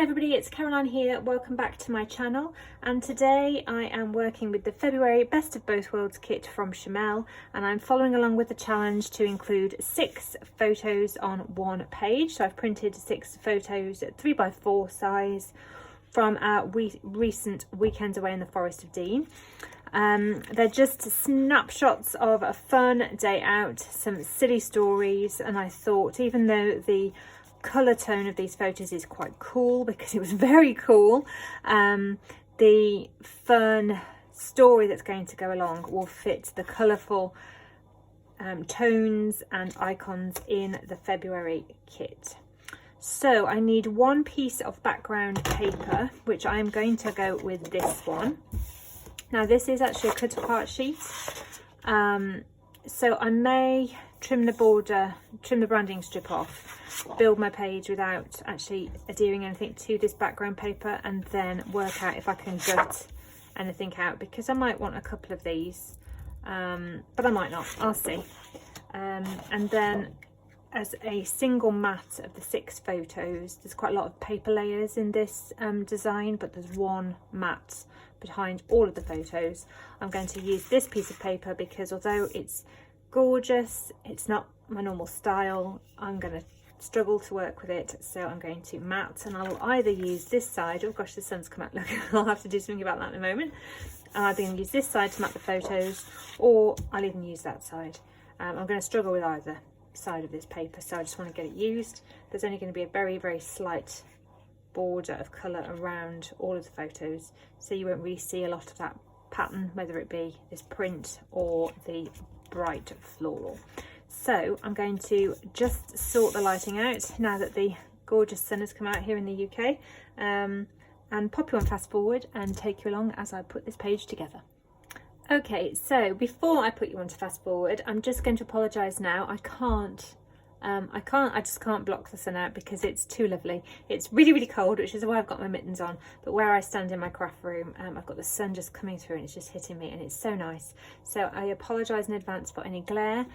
Hi everybody, it's Caroline here. Welcome back to my channel, and today I am working with the February Best of Both Worlds kit from Chamel, and I'm following along with the challenge to include 6 photos on one page. So I've printed 6 photos at 3x4 size from our recent weekend away in the Forest of Dean. They're just snapshots of a fun day out, some silly stories, and I thought, even though the colour tone of these photos is quite cool, because it was very cool, the fun story that's going to go along will fit the colourful tones and icons in the February kit. So I need one piece of background paper, which I'm going to go with this one. Now this is actually a cut apart sheet, so I may trim the border, trim the branding strip off, build my page without actually adhering anything to this background paper, and then work out if I can gut anything out, because I might want a couple of these, but I might not, I'll see. And then as a single mat of the 6 photos, there's quite a lot of paper layers in this design, but there's one mat behind all of the photos. I'm going to use this piece of paper because although it's gorgeous, it's not my normal style. I'm going to struggle to work with it, so I'm going to mat, and I'll either use this side. Oh gosh, the sun's come out, look. I'll have to do something about that in a moment. I'm either going to use this side to mat the photos, or I'll even use that side. I'm going to struggle with either side of this paper, so I just want to get it used. There's only going to be a very, very slight border of colour around all of the photos, so you won't really see a lot of that pattern, whether it be this print or the bright floral. So I'm going to just sort the lighting out now that the gorgeous sun has come out here in the UK, and pop you on fast forward and take you along as I put this page together. Okay, so before I put you on to fast forward, I'm just going to apologise now. I just can't block the sun out because it's too lovely. It's really, really cold, which is why I've got my mittens on, but where I stand in my craft room, I've got the sun just coming through and it's just hitting me, and it's so nice. So I apologise in advance for any glare,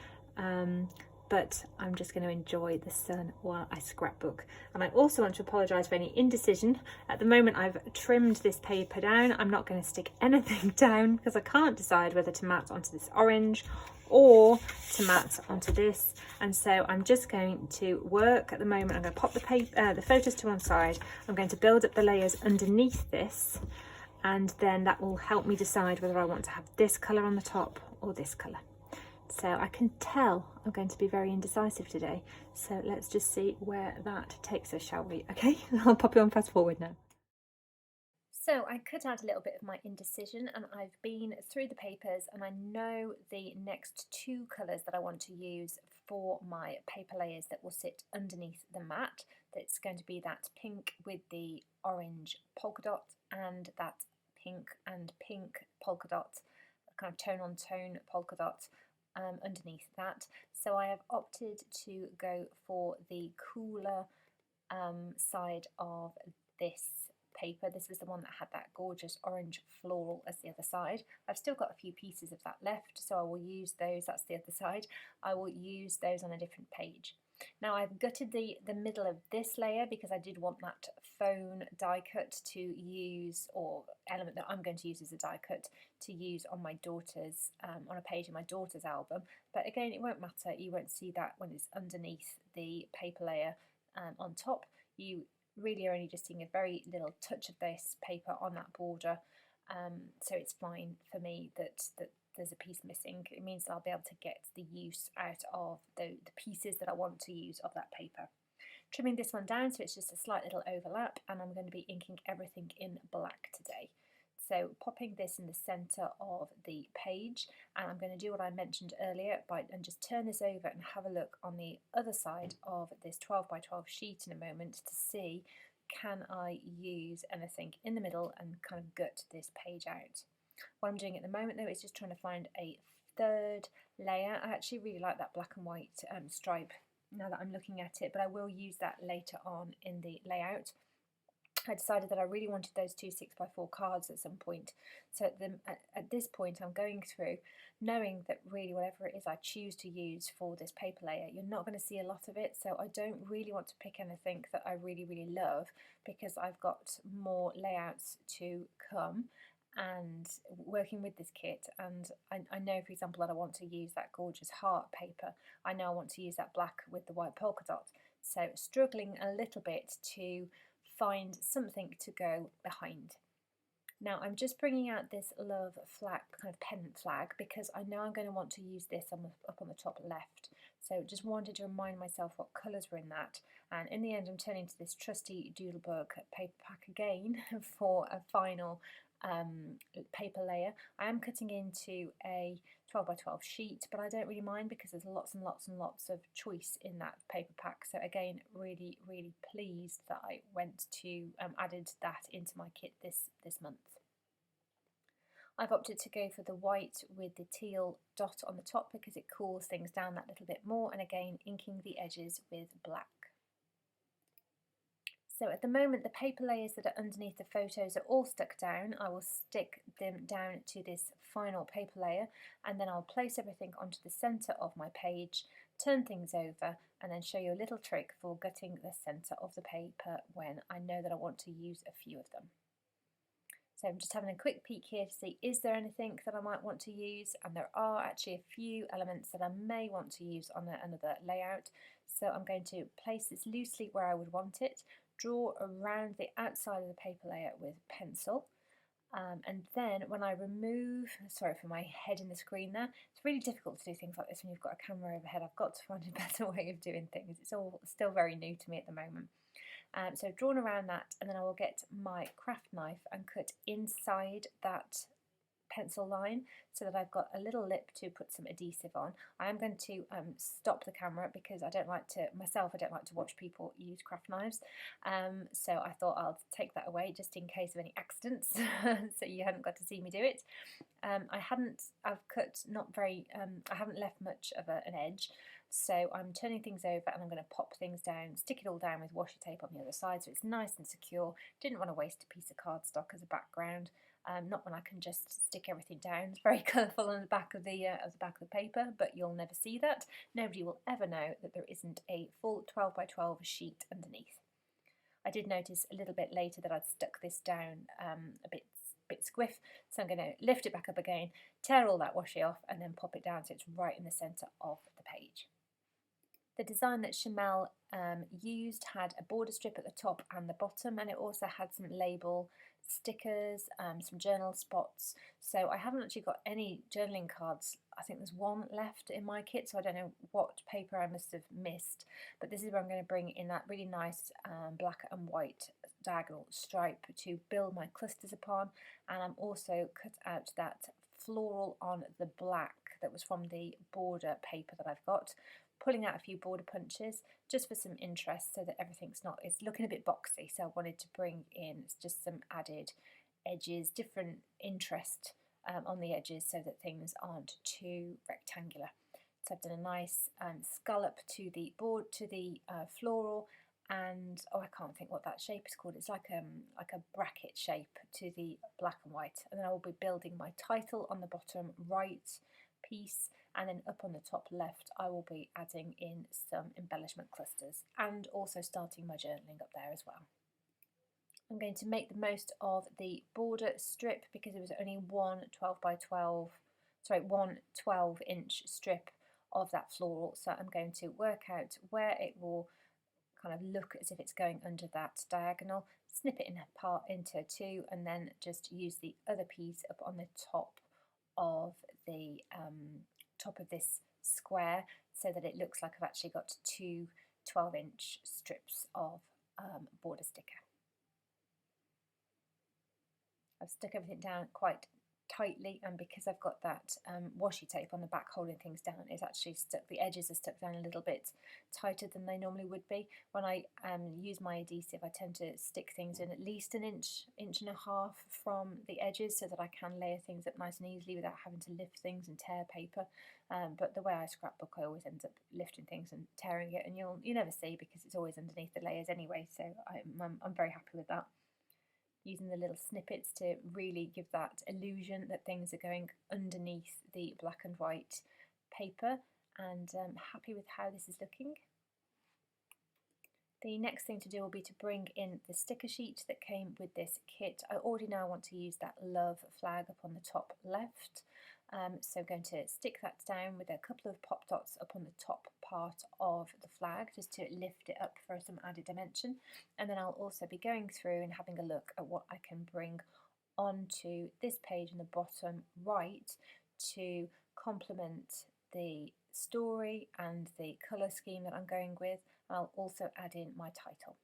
but I'm just going to enjoy the sun while I scrapbook. And I also want to apologise for any indecision. At the moment I've trimmed this paper down. I'm not going to stick anything down because I can't decide whether to mat onto this orange or to mat onto this, and so I'm just going to work at the moment. I'm going to pop the photos to one side. I'm going to build up the layers underneath this, and then that will help me decide whether I want to have this colour on the top or this colour. So I can tell I'm going to be very indecisive today, so let's just see where that takes us, shall we? Okay, I'll pop you on fast forward now. So I cut out a little bit of my indecision, and I've been through the papers, and I know the next 2 colours that I want to use for my paper layers that will sit underneath the mat. That's going to be that pink with the orange polka dot, and that pink and pink polka dot, kind of tone on tone polka dot underneath that. So I have opted to go for the cooler side of this paper. This was the one that had that gorgeous orange floral as the other side. I've still got a few pieces of that left, so I will use those. That's the other side. I will use those on a different page. Now I've gutted the middle of this layer because I did want that phone die cut to use, or element that I'm going to use as a die cut to use on my daughter's, on a page in my daughter's album. But again, it won't matter. You won't see that when it's underneath the paper layer on top. You really are only just seeing a very little touch of this paper on that border, so it's fine for me that there's a piece missing. It means that I'll be able to get the use out of the pieces that I want to use of that paper. Trimming this one down so it's just a slight little overlap, and I'm going to be inking everything in black today. So popping this in the centre of the page, and I'm going to do what I mentioned earlier and just turn this over and have a look on the other side of this 12x12 sheet in a moment to see, can I use anything in the middle and kind of gut this page out. What I'm doing at the moment though is just trying to find a 3rd layer. I actually really like that black and white stripe now that I'm looking at it, but I will use that later on in the layout. I decided that I really wanted those 2 6x4 cards at some point. So at this point I'm going through knowing that really whatever it is I choose to use for this paper layer, you're not going to see a lot of it, so I don't really want to pick anything that I really love, because I've got more layouts to come and working with this kit, and I know, for example, that I want to use that gorgeous heart paper. I know I want to use that black with the white polka dot, so struggling a little bit to find something to go behind. Now I'm just bringing out this love flag, kind of pennant flag, because I know I'm going to want to use this up on the top left. So just wanted to remind myself what colours were in that. And in the end I'm turning to this trusty Doodlebug paper pack again for a final paper layer. I am cutting into a 12x12 sheet, but I don't really mind because there's lots and lots of choice in that paper pack. So again, really pleased that I went to added that into my kit this month. I've opted to go for the white with the teal dot on the top because it cools things down that little bit more, and again inking the edges with black. So at the moment the paper layers that are underneath the photos are all stuck down. I will stick them down to this final paper layer, and then I'll place everything onto the centre of my page, turn things over, and then show you a little trick for gutting the centre of the paper when I know that I want to use a few of them. So I'm just having a quick peek here to see, is there anything that I might want to use? And there are actually a few elements that I may want to use on another layout. So I'm going to place this loosely where I would want it, draw around the outside of the paper layer with pencil. And then when I remove, sorry for my head in the screen there, it's really difficult to do things like this when you've got a camera overhead. I've got to find a better way of doing things. It's all still very new to me at the moment. So drawn around that, and then I will get my craft knife and cut inside that pencil line so that I've got a little lip to put some adhesive on. I am going to stop the camera because I don't like to watch people use craft knives, so I thought I'll take that away just in case of any accidents so you hadn't got to see me do it. I haven't left much of an edge, so I'm turning things over and I'm going to pop things down, stick it all down with washi tape on the other side so it's nice and secure. Didn't want to waste a piece of cardstock as a background, not when I can just stick everything down. It's very colourful on the back of the paper, but you'll never see that. Nobody will ever know that there isn't a full 12x12 sheet underneath. I did notice a little bit later that I'd stuck this down a bit squiff, so I'm going to lift it back up again, tear all that washi off, and then pop it down so it's right in the centre of the page. The design that Shamel used had a border strip at the top and the bottom, and it also had some label stickers, some journal spots. So I haven't actually got any journaling cards. I think there's one left in my kit, so I don't know what paper I must have missed, but this is where I'm going to bring in that really nice black and white diagonal stripe to build my clusters upon, and I'm also cut out that floral on the black that was from the border paper that I've got, pulling out a few border punches just for some interest so that it's looking a bit boxy, so I wanted to bring in just some added edges, different interest on the edges so that things aren't too rectangular. So I've done a nice scallop to the floral, and I can't think what that shape is called. It's like a bracket shape to the black and white, and then I will be building my title on the bottom right piece, and then up on the top left I will be adding in some embellishment clusters and also starting my journaling up there as well. I'm going to make the most of the border strip because it was only one 12-inch strip of that floral, so I'm going to work out where it will kind of look as if it's going under that diagonal, snip it into two, and then just use the other piece up on the top of this square so that it looks like I've actually got two 12-inch strips of border sticker. I've stuck everything down quite tightly, and because I've got that washi tape on the back holding things down, it's actually stuck, the edges are stuck down a little bit tighter than they normally would be. When I use my adhesive, I tend to stick things in at least an inch and a half from the edges so that I can layer things up nice and easily without having to lift things and tear paper. But the way I scrapbook, I always end up lifting things and tearing it, and you never see because it's always underneath the layers anyway, so I'm very happy with that. using the little snippets to really give that illusion that things are going underneath the black and white paper, and I'm happy with how this is looking. The next thing to do will be to bring in the sticker sheet that came with this kit. I already now want to use that love flag up on the top left. So I'm going to stick that down with a couple of pop dots up on the top part of the flag just to lift it up for some added dimension. And then I'll also be going through and having a look at what I can bring onto this page in the bottom right to complement the story and the colour scheme that I'm going with. I'll also add in my title.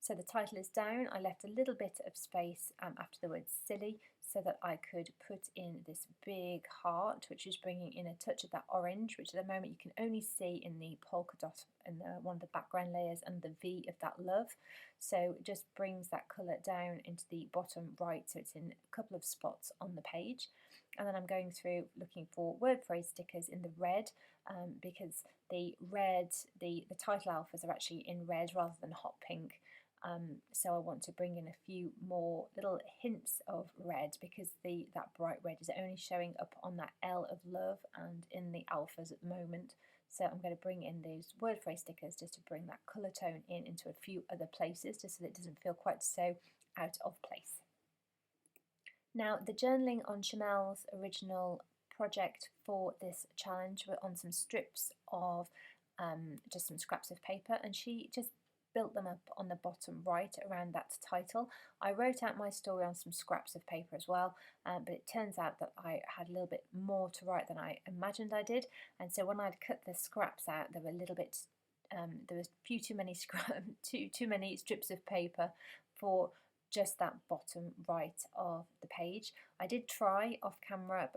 So the title is down. I left a little bit of space after the word silly so that I could put in this big heart, which is bringing in a touch of that orange, which at the moment you can only see in the polka dot in one of the background layers and the V of that love. So it just brings that colour down into the bottom right, so it's in a couple of spots on the page. And then I'm going through looking for word phrase stickers in the red, because the red, the title alphas are actually in red rather than hot pink. So I want to bring in a few more little hints of red because that bright red is only showing up on that L of love and in the alphas at the moment. So I'm going to bring in those word phrase stickers just to bring that colour tone in into a few other places, just so that it doesn't feel quite so out of place. Now, the journaling on Chamel's original project for this challenge were on some strips of just some scraps of paper, and she just built them up on the bottom right around that title. I wrote out my story on some scraps of paper as well, but it turns out that I had a little bit more to write than I imagined I did, and so when I'd cut the scraps out, there were a little bit, there was too many too many strips of paper for just that bottom right of the page. I did try off camera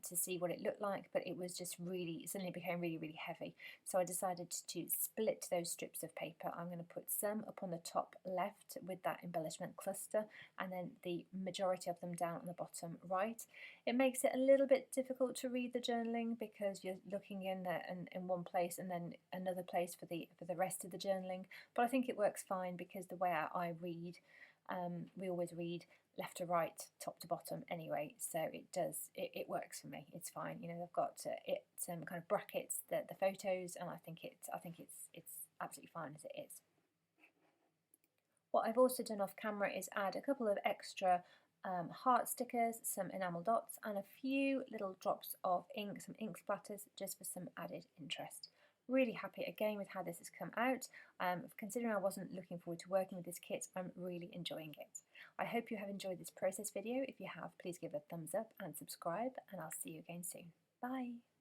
to see what it looked like, but it was just really, it suddenly became really heavy. So I decided to split those strips of paper. I'm going to put some up on the top left with that embellishment cluster, and then the majority of them down on the bottom right. It makes it a little bit difficult to read the journaling because you're looking in there in one place and then another place for the rest of the journaling. But I think it works fine because the way I read, we always read left to right, top to bottom anyway, so it works for me. It's fine. You know, I've got some kind of brackets the photos, and I think it's absolutely fine as it is. What I've also done off camera is add a couple of extra heart stickers, some enamel dots, and a few little drops of ink, some ink splatters, just for some added interest. Really happy again with how this has come out. Considering I wasn't looking forward to working with this kit, I'm really enjoying it. I hope you have enjoyed this process video. If you have, please give it a thumbs up and subscribe, and I'll see you again soon. Bye!